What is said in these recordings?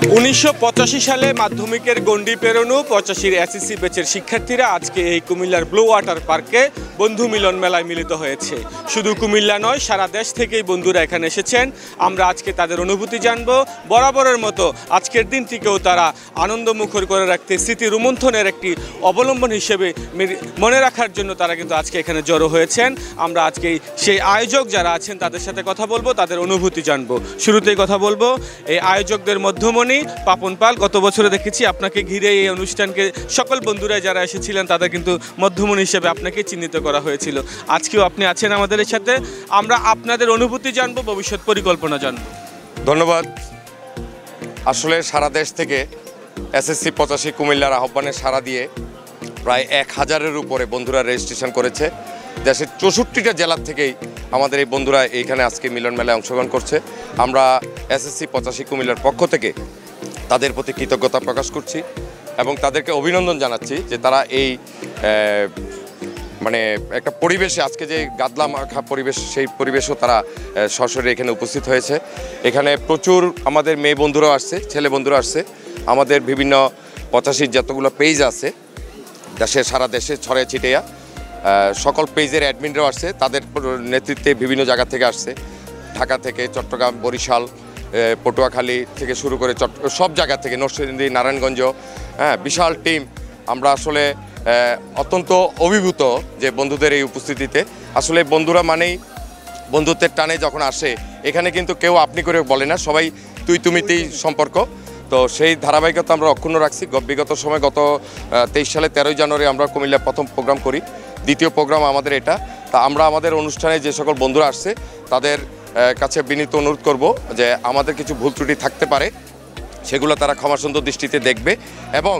1985 সালে মাধ্যমিকের গণ্ডি পেরোনো 85-র এসএসসি ব্যাচের শিক্ষার্থীরা আজকে এই কুমিল্লার ব্লু ওয়াটার পার্কে বন্ধু মিলন মেলায় মিলিত হয়েছে। শুধু কুমিল্লা নয়, সারা দেশ থেকেই বন্ধুরা এখানে এসেছেন। আমরা আজকে তাদের অনুভূতি জানবো। বরাবরের মতো আজকের দিনটিকেও তারা আনন্দমুখর করে রাখতে স্মৃতি রোমন্থনের একটি অবলম্বন হিসেবে মনে রাখার জন্য তারা কিন্তু আজকে এখানে জড়ো হয়েছেন। আমরা আজকে সেই আয়োজক যারা আছেন তাদের সাথে কথা বলবো, তাদের অনুভূতি জানবো। শুরুতেই কথা বলবো এই আয়োজকদের মধ্যমণি পাপন পাল। গত বছরে দেখেছি আপনাকে ঘিরে এই অনুষ্ঠানকে সকল বন্ধুরা যারা এসেছিলেন তাদের কিন্তু মধ্যমণি হিসেবে আপনাকে চিহ্নিত করা হয়েছিল। আজকেও আপনি আছেন আমাদের সাথে। আমরা আপনাদের অনুভূতি জানবো, ভবিষ্যৎ পরিকল্পনা জানবো। ধন্যবাদ। আসলে সারা দেশ থেকে এসএসসি 85 কুমিল্লার আহ্বানে সাড়া দিয়ে প্রায় 1000-এর উপরে বন্ধুরা রেজিস্ট্রেশন করেছে। দেশের 64টা জেলার থেকেই আমাদের এই বন্ধুরা এইখানে আজকে মিলন মেলায় অংশগ্রহণ করছে। আমরা এসএসসি 85 কুমিল্লার পক্ষ থেকে তাদের প্রতি কৃতজ্ঞতা প্রকাশ করছি এবং তাদেরকে অভিনন্দন জানাচ্ছি যে তারা এই মানে একটা পরিবেশে আজকে যে গাদলা মাখা পরিবেশ, সেই পরিবেশও তারা সরাসরি এখানে উপস্থিত হয়েছে। এখানে প্রচুর আমাদের মেয়ে বন্ধুরাও আসছে, ছেলে বন্ধুরা আসছে। আমাদের বিভিন্ন 85 যতগুলো পেজ আছে দেশে, সারা দেশে ছড়িয়ে ছিটিয়ে সকল পেজের অ্যাডমিনরাও আসছে। তাদের নেতৃত্বে বিভিন্ন জায়গা থেকে আসছে, ঢাকা থেকে, চট্টগ্রাম, বরিশাল, পটুয়াখালী থেকে শুরু করে সব জায়গা থেকে, নরসিংদী, নারায়ণগঞ্জ, বিশাল টিম। আমরা আসলে অত্যন্ত অভিভূত যে বন্ধুদের এই উপস্থিতিতে। আসলে বন্ধুরা মানেই বন্ধুত্বের টানে যখন আসে এখানে কিন্তু কেউ আপনি করে বলে না, সবাই তুই তুমিতেই সম্পর্ক। তো সেই ধারাবাহিকতা আমরা অক্ষুণ্ণ রাখছি। বিগত সময় গত 23 সালে 13 জানুয়ারি আমরা কুমিল্লা প্রথম প্রোগ্রাম করি, দ্বিতীয় প্রোগ্রাম আমাদের এটা। তা আমরা আমাদের অনুষ্ঠানে যে সকল বন্ধুরা আসছে তাদের কাছে বিনীত অনুরোধ করব যে আমাদের কিছু ভুল ত্রুটি থাকতে পারে, সেগুলো তারা ক্ষমাসুন্দর দৃষ্টিতে দেখবে এবং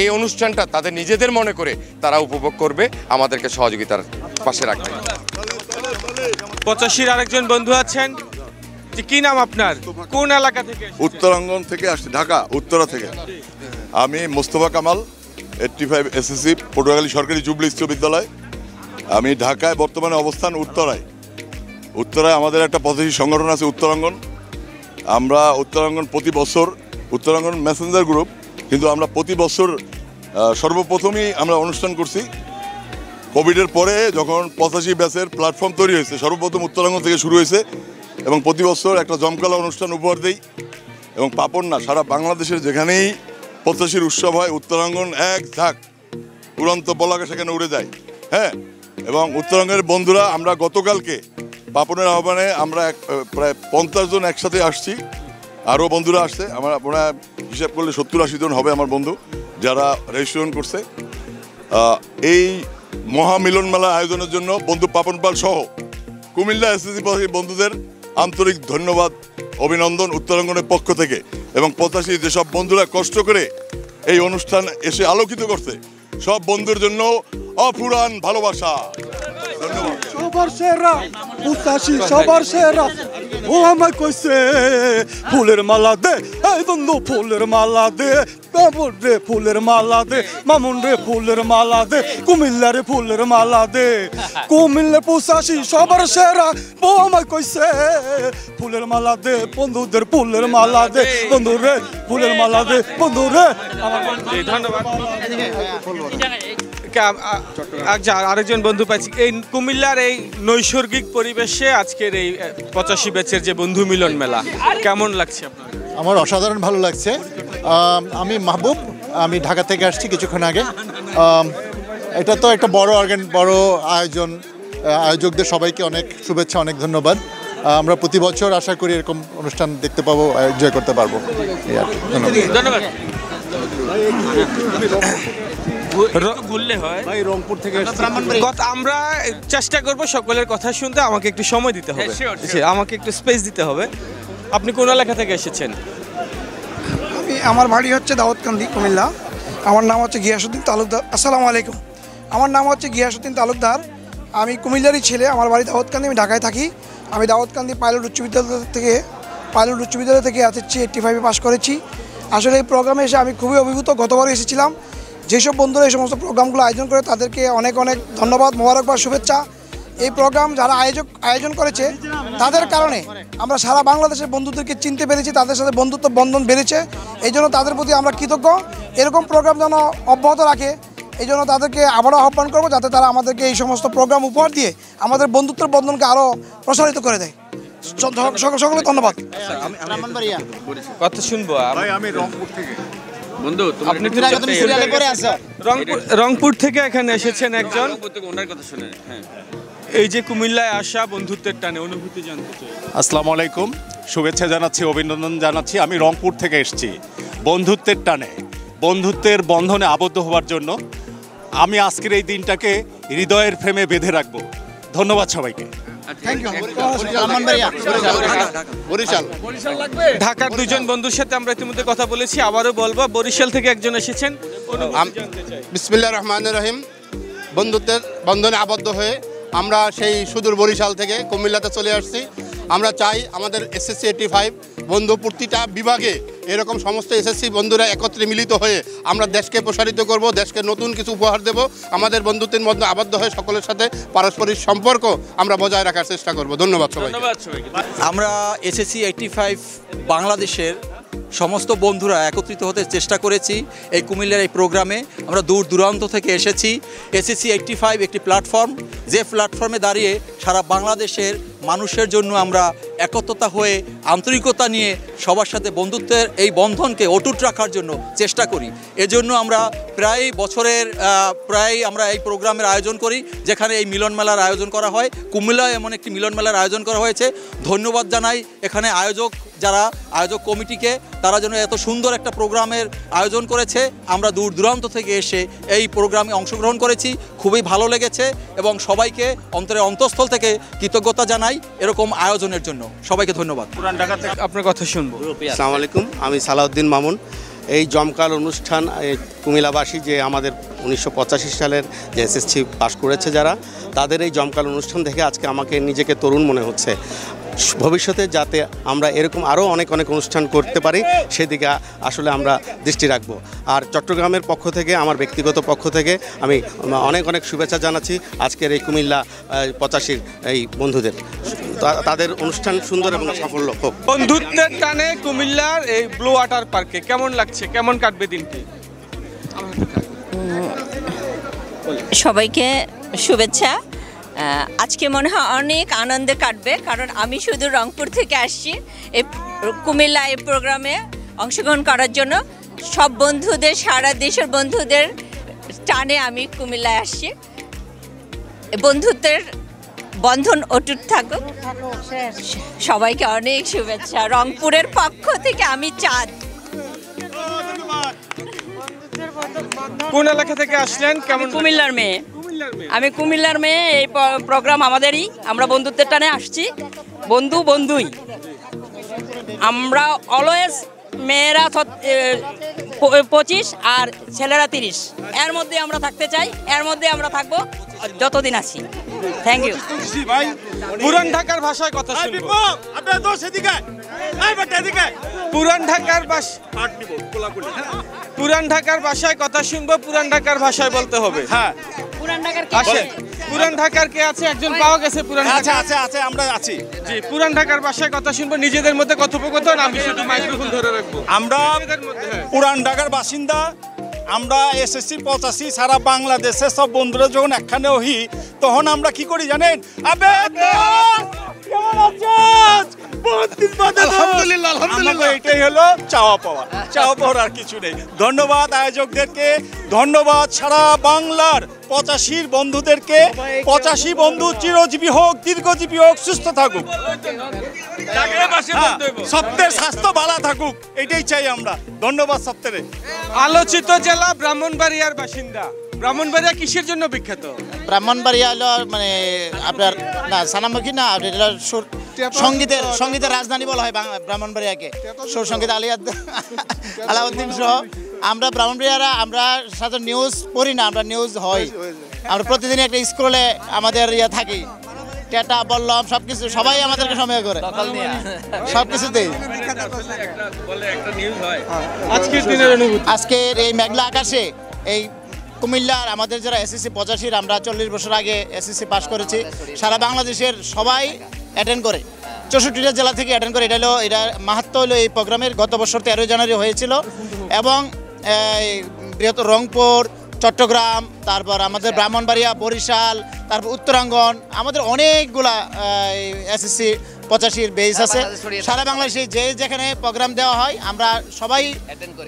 এই অনুষ্ঠানটা তাদের নিজেদের মনে করে তারা উপভোগ করবে, আমাদেরকে সহযোগিতার পাশে রাখবে। 85-র আরেকজন বন্ধু আছেন, কি নাম আপনার, কোন এলাকা থেকে? উত্তরাঙ্গন থেকে আসছি, ঢাকা উত্তরা থেকে। আমি মোস্তফা কামাল, 85 এসএসসি, পটুয়াখালী সরকারি জুবলি উচ্চ বিদ্যালয়। আমি ঢাকায় বর্তমানে অবস্থান উত্তরায়। উত্তরায় আমাদের একটা 85 সংগঠন আছে উত্তরাঙ্গন। আমরা উত্তরাঙ্গন প্রতি বছর, উত্তরাঙ্গন মেসেঞ্জার গ্রুপ, কিন্তু আমরা প্রতি বছর সর্বপ্রথমই আমরা অনুষ্ঠান করছি কোভিডের পরে, যখন 85 ব্যাচের প্ল্যাটফর্ম তৈরি হয়েছে, সর্বপ্রথম উত্তরাঙ্গন থেকে শুরু হয়েছে এবং প্রতি বছর একটা জমকালো অনুষ্ঠান উপহার দেই। এবং পাপন না, সারা বাংলাদেশের যেখানেই 85-র উৎসব হয় উত্তরাঙ্গন এক ঝাঁক উড়ন্ত পলাকা সেখানে উড়ে যায়। এবং উত্তরাঙ্গনের বন্ধুরা আমরা গতকালকে পাপনের আহ্বানে আমরা প্রায় 50 জন একসাথে আসছি, আরও বন্ধুরা আসছে। আমরা হিসাব করলে 70-80 জন হবে আমার বন্ধু যারা রেজিস্ট্রেশন করছে। এই মহামিলন মেলা আয়োজনের জন্য বন্ধু পাপন পাল সহ কুমিল্লা এসএসসি বন্ধুদের আন্তরিক ধন্যবাদ, অভিনন্দন উত্তরাঙ্গনের পক্ষ থেকে। এবং 85 যেসব বন্ধুরা কষ্ট করে এই অনুষ্ঠান এসে আলোকিত করছে, সব বন্ধুর জন্য অফুরান ভালোবাসা। ধন্যবাদ। সবার সেরা 85, সবার সেরা। ও আমায় কইছে ফুলের মালা দে, এই বন্ধু ফুলের মালা দে, মামুন রে ফুলের মালা দে, মামুন রে ফুলের মালা দে, কুমিল্লারে ফুলের মালা দে। কুমিল্লা 85 সবার সেরা। ও আমায় কইছে ফুলের মালা দে, বন্ধুদের ফুলের মালা দে, বন্ধু রে ফুলের মালা দে, বন্ধু রে। ধন্যবাদ। আরেকজন বন্ধু পাচ্ছি এই কুমিল্লার এই নৈসর্গিক পরিবেশে আজকের এই 85 ব্যাচের যে বন্ধু মিলন মেলা কেমন লাগছে আপনার? আমার অসাধারণ ভালো লাগছে। আমি মাহবুব, আমি ঢাকা থেকে আসছি কিছুক্ষণ আগে। এটা তো একটা বড় আয়োজন, আয়োজকদের সবাইকে অনেক শুভেচ্ছা, অনেক ধন্যবাদ। আমরা প্রতি বছর আশা করি এরকম অনুষ্ঠান দেখতে পাবো, এনজয় করতে পারবো। ধন্যবাদ। রংপুর থেকে আমরা চেষ্টা করবো সকলের কথা শুনতে, আমাকে একটু সময় দিতে হবে, আমাকে একটু স্পেস দিতে হবে। আপনি কোন এলাকা থেকে এসেছেন? আমার বাড়ি হচ্ছে দাউদকান্দি, কুমিল্লা। আমার নাম হচ্ছে গিয়াসউদ্দিন তালুকদার। আসসালামু আলাইকুম। আমার নাম হচ্ছে গিয়াসউদ্দিন তালুকদার। আমি কুমিল্লারই ছেলে, আমার বাড়ি দাউদকান্দি, আমি ঢাকায় থাকি। আমি দাউদকান্দি পাইলট উচ্চ বিদ্যালয় থেকে এসএসসি 85-এ পাশ করেছি। আসলে এই প্রোগ্রামে এসে আমি খুবই অভিভূত। গতবার এসেছিলাম। যেসব বন্ধুরা এই সমস্ত প্রোগ্রামগুলো আয়োজন করে তাদেরকে অনেক অনেক ধন্যবাদ, মোবারকবাদ, শুভেচ্ছা। এই প্রোগ্রাম যারা আয়োজন করেছে তাদের কারণে আমরা সারা বাংলাদেশের বন্ধুদেরকে চিনতে পেরেছি, তাদের সাথে বন্ধুত্ব বন্ধন বেড়েছে। এই জন্য তাদের প্রতি আমরা কৃতজ্ঞ। এরকম প্রোগ্রাম যেন অব্যাহত রাখে, এই জন্য তাদেরকে আবারও আহ্বান করবো যাতে তারা আমাদেরকে এই সমস্ত প্রোগ্রাম উপহার দিয়ে আমাদের বন্ধুত্বের বন্ধনকে আরও প্রসারিত করে দেয়। সকলে ধন্যবাদ। কথা শুনবো আমি রংপুর থেকে। আপনি রংপুর থেকে এখানে এসেছেন একজন, এই যে কুমিল্লায় আসা বন্ধুত্বের টানে অনুভূতি জানতে চাই। আসসালামু আলাইকুম, শুভেচ্ছা জানাচ্ছি, অভিনন্দন জানাচ্ছি। আমি রংপুর থেকে এসেছি বন্ধুত্বের টানে, বন্ধুত্বের বন্ধনে আবদ্ধ হওয়ার জন্য। আমি আজকের এই দিনটাকে হৃদয়ের ফ্রেমে বেঁধে রাখবো। ধন্যবাদ সবাইকে। ঢাকার দুজন বন্ধুর সাথে আমরা ইতিমধ্যে কথা বলেছি, আবারও বলবো। বরিশাল থেকে একজন এসেছেন, বিসমিল্লাহির রহমানির রহিম। বন্ধুত্বের বন্ধনে আবদ্ধ হয়ে আমরা সেই সুদূর বরিশাল থেকে কুমিল্লাতে চলে আসছি। আমরা চাই আমাদের এসএসসি 85 বন্ধু প্রতিটা বিভাগে এরকম সমস্ত এসএসসি বন্ধুরা একত্রে মিলিত হয়ে আমরা দেশকে প্রসারিত করব, দেশকে নতুন কিছু উপহার দেব। আমাদের বন্ধুত্বের মধ্যে আবদ্ধ হয়ে সকলের সাথে পারস্পরিক সম্পর্ক আমরা বজায় রাখার চেষ্টা করব। ধন্যবাদ সবাইকে। আমরা এসএসসি 85 বাংলাদেশের সমস্ত বন্ধুরা একত্রিত হতে চেষ্টা করেছি এই কুমিল্লার এই প্রোগ্রামে। আমরা দূর দূরান্ত থেকে এসেছি। এসএসসি 85 একটি প্ল্যাটফর্ম, যে প্ল্যাটফর্মে দাঁড়িয়ে সারা বাংলাদেশের মানুষের জন্য আমরা একত্রতা হয়ে আন্তরিকতা নিয়ে সবার সাথে বন্ধুত্বের এই বন্ধনকে অটুট রাখার জন্য চেষ্টা করি। এজন্য আমরা প্রায় বছরের আমরা এই প্রোগ্রামের আয়োজন করি, যেখানে এই মিলন মেলার আয়োজন করা হয়। কুমিল্লায় এমন একটি মিলন মেলার আয়োজন করা হয়েছে। ধন্যবাদ জানাই এখানে আয়োজক কমিটিকে, তারা যেন এত সুন্দর একটা প্রোগ্রামের আয়োজন করেছে। আমরা দূর দূরান্ত থেকে এসে এই প্রোগ্রামে অংশগ্রহণ করেছি, খুবই ভালো লেগেছে এবং সবাইকে অন্তঃস্থল থেকে কৃতজ্ঞতা জানাই এরকম আয়োজনের জন্য। সবাইকে ধন্যবাদ। পুরান ঢাকা থেকে আপনার কথা শুনবো। আসসালামু আলাইকুম, আমি সালাউদ্দিন মামুন। এই জমকাল অনুষ্ঠান কুমিল্লাবাসী যে আমাদের 1985 সালের যে এসএসসি পাস করেছে যারা, তাদের এই জমকাল অনুষ্ঠান দেখে আজকে আমাকে নিজেকে তরুণ মনে হচ্ছে। ভবিষ্যতে যাতে আমরা এরকম আরও অনেক অনুষ্ঠান করতে পারি সেদিকে আসলে আমরা দৃষ্টি রাখব। আর চট্টগ্রামের পক্ষ থেকে, আমার ব্যক্তিগত পক্ষ থেকে আমি অনেক শুভেচ্ছা জানাচ্ছি আজকের এই কুমিল্লা 85 এই বন্ধুদের। তাদের অনুষ্ঠান সুন্দর এবং সাফল্য হোক। বন্ধুত্বের টানে কুমিল্লার এই ব্লু ওয়াটার পার্কে কেমন লাগছে, কেমন কাটবে দিনটি? সবাইকে শুভেচ্ছা। আজকে মনে হয় অনেক আনন্দে কাটবে, কারণ আমি শুধু রংপুর থেকে আসছি এই কুমিল্লা এই প্রোগ্রামে অংশগ্রহণ করার জন্য। সব বন্ধুদের, সারা দেশের বন্ধুদের টানে আমি কুমিল্লায় আসছি। বন্ধুত্বের বন্ধন অটুট থাকুক। সবাইকে অনেক শুভেচ্ছা। রংপুরের পক্ষ থেকে আমি চাঁদ। কোন এলাকা থেকে আসলেন? কেমন? কুমিল্লার মেয়ে। আমি কুমিল্লার মেয়ে। এই প্রোগ্রাম আমাদেরই, আমরা বন্ধুত্বের টানে আসছি। বন্ধুই আমরা অলওয়েজ। মেয়েরা 25 আর ছেলেরা 30, এর মধ্যে আমরা থাকতে চাই, এর মধ্যে আমরা থাকবো যতদিন আছি। Thank you. পুরান ঢাকার ভাষায় কথা শুনবো। পুরান ঢাকার ভাষায় কথা শুনবো। পুরান ঢাকার ভাষায় বলতে হবে। হ্যাঁ, পুরান ঢাকার কে আছে? একজন পাওয়া গেছে পুরান ঢাকা? আছে, আমরা আছি। জি, পুরান ঢাকার ভাষায় কথা শুনবো। নিজেদের মধ্যে কথোপকথন, আমি শুধু মাইক্রোফোন ধরে রাখবো। আমরা পুরান ঢাকার বাসিন্দা। আমরা এসএসসি 85 সারা বাংলাদেশের সব বন্ধুরা যখন একখানে হই, তখন আমরা কি করি জানেন? আলহামদুলিল্লাহ, এটাই হলো চাওয়া পাওয়ার আর কিছু নেই। ধন্যবাদ আয়োজকদেরকে, ধন্যবাদ সারা বাংলার 85 বন্ধুদেরকে। 85 বন্ধু চিরজীবী হোক, দীর্ঘজীবী হোক, সুস্থ থাকুক, সপ্তের স্বাস্থ্য ভালো থাকুক, এটাই চাই আমরা। ধন্যবাদ সপ্তেরে। আলোচিত জেলা ব্রাহ্মণবাড়িয়ার বাসিন্দা। ব্রাহ্মণবাড়িয়া কিসের জন্য বিখ্যাত? ব্রাহ্মণবাড়িয়া হলো মানে আপনার না সানামুখী না, সঙ্গীতের রাজধানী বলা হয় ব্রাহ্মণবাড়িয়াকে। সুর সঙ্গীত আলাউদ্দিন সহ আমরা ব্রাহ্মণবাড়িয়ারা, আমরা সাথে নিউজ পড়ি না, আমরা নিউজ হয়। আমরা প্রতিদিন একটা স্কুলে আমাদের থাকি, টেটা বললাম সবকিছু, সবাই আমাদেরকে সময় করে সবকিছুতেই। আজকের এই মেঘলা আকাশে এই কুমিল্লার আমাদের যারা এসএসসি 85, আমরা 40 বছর আগে এসএসসি পাস করেছি, সারা বাংলাদেশের সবাই অ্যাটেন্ড করে। 64টা জেলা থেকে অ্যাটেন্ড করে। এটা মাহাত্ম্য হলো এই প্রোগ্রামের। গত বছর 13 জানুয়ারি হয়েছিল এবং বৃহত্তর রংপুর, চট্টগ্রাম, তারপর আমাদের ব্রাহ্মণবাড়িয়া, বরিশাল, তারপর উত্তরাঙ্গন, আমাদের অনেকগুলা SSC 85 বেস আছে। সারা বাংলাদেশে যেখানে প্রোগ্রাম দেওয়া হয় আমরা সবাই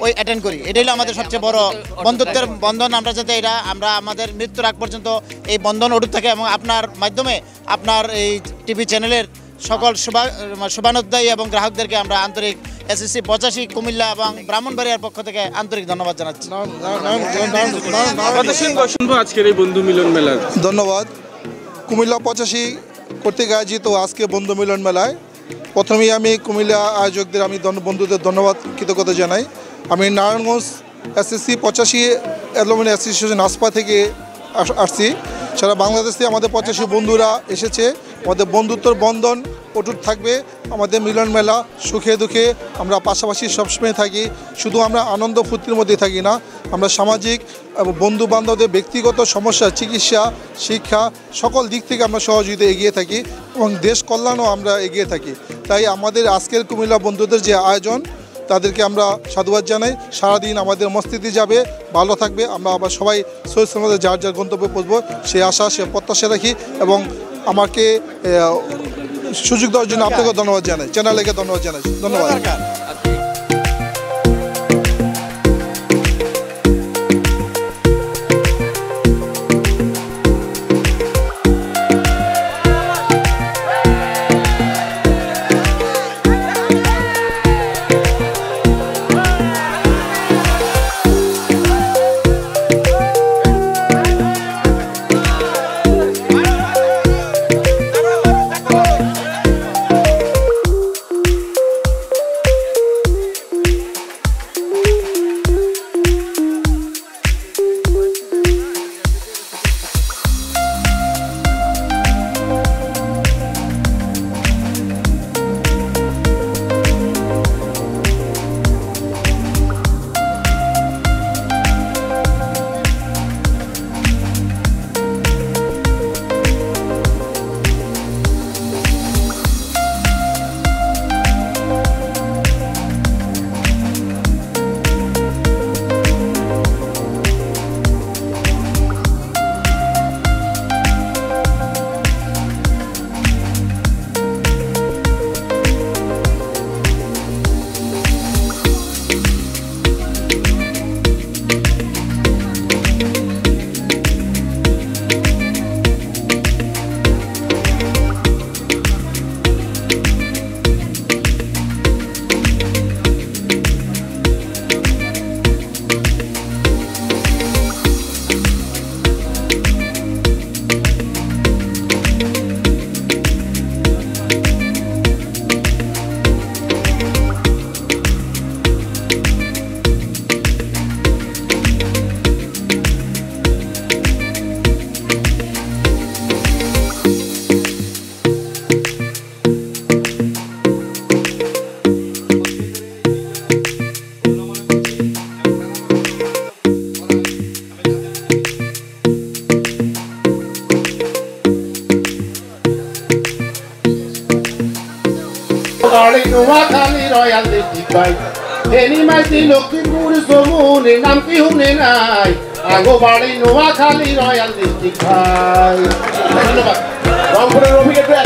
ওই অ্যাটেন্ড করি। এটাই হলো আমাদের সবচেয়ে বড় বন্ধুত্বের বন্ধন। আমরা যাতে আমরা আমাদের মৃত্যুর আগ পর্যন্ত এই বন্ধন অটুট থাকে এবং আপনার মাধ্যমে আপনার এই টিভি চ্যানেলের সকল শুভানুধ্যায়ী এবং গ্রাহকদেরকে আমরা আন্তরিক SSC 85 কুমিল্লা এবং ব্রাহ্মণবাড়িয়ার পক্ষ থেকে আন্তরিক ধন্যবাদ জানাচ্ছি। আজকের এই বন্ধু মিলন মেলার ধন্যবাদ। কুমিল্লা 85 কর্তৃক আয়োজিত আজকে বন্ধু মিলন মেলায় প্রথমেই আমি কুমিল্লা আয়োজকদের বন্ধুদের ধন্যবাদ কৃতজ্ঞতা জানাই। আমি নারায়ণগঞ্জ SSC 85 অ্যালুমিনি অ্যাসোসিয়েশন আসপা থেকে আসছি। সারা বাংলাদেশ থেকে আমাদের 85 বন্ধুরা এসেছে। আমাদের বন্ধুত্বর বন্ধন অটুট থাকবে। আমাদের মিলন মেলা সুখে দুঃখে আমরা পাশাপাশি সবসময় থাকি। শুধু আমরা আনন্দ ফুর্তির মধ্যে থাকি না, আমরা সামাজিক বন্ধু বান্ধবদের ব্যক্তিগত সমস্যা, চিকিৎসা, শিক্ষা সকল দিক থেকে আমরা সহযোগিতা এগিয়ে থাকি এবং দেশ কল্যাণও আমরা এগিয়ে থাকি। তাই আমাদের আজকের কুমিল্লা বন্ধুদের যে আয়োজন তাদেরকে আমরা সাধুবাদ জানাই। সারাদিন আমাদের মস্তিতে যাবে, ভালো থাকবে, আমরা আবার সবাই সহিষ্ণু আমাদের যার যার গন্তব্যে পৌঁছবো সে আশা সে প্রত্যাশা রাখি এবং আমাকে সুযোগ দেওয়ার জন্য আপনাকে ধন্যবাদ জানাই, চ্যানেলকে ধন্যবাদ জানাই। ধন্যবাদ। নোয়াখালী রয়্যাল ডিস্ট্রিক্ট ভাই এনি মাইতি লক্ষ্মীপুর সমুনের নাম কি শুনে নাই আগো বাড়ি নোয়াখালী রয়্যাল ডিস্ট্রিক্ট ভাই ধন্যবাদ রংপুরের অভিজ্ঞতা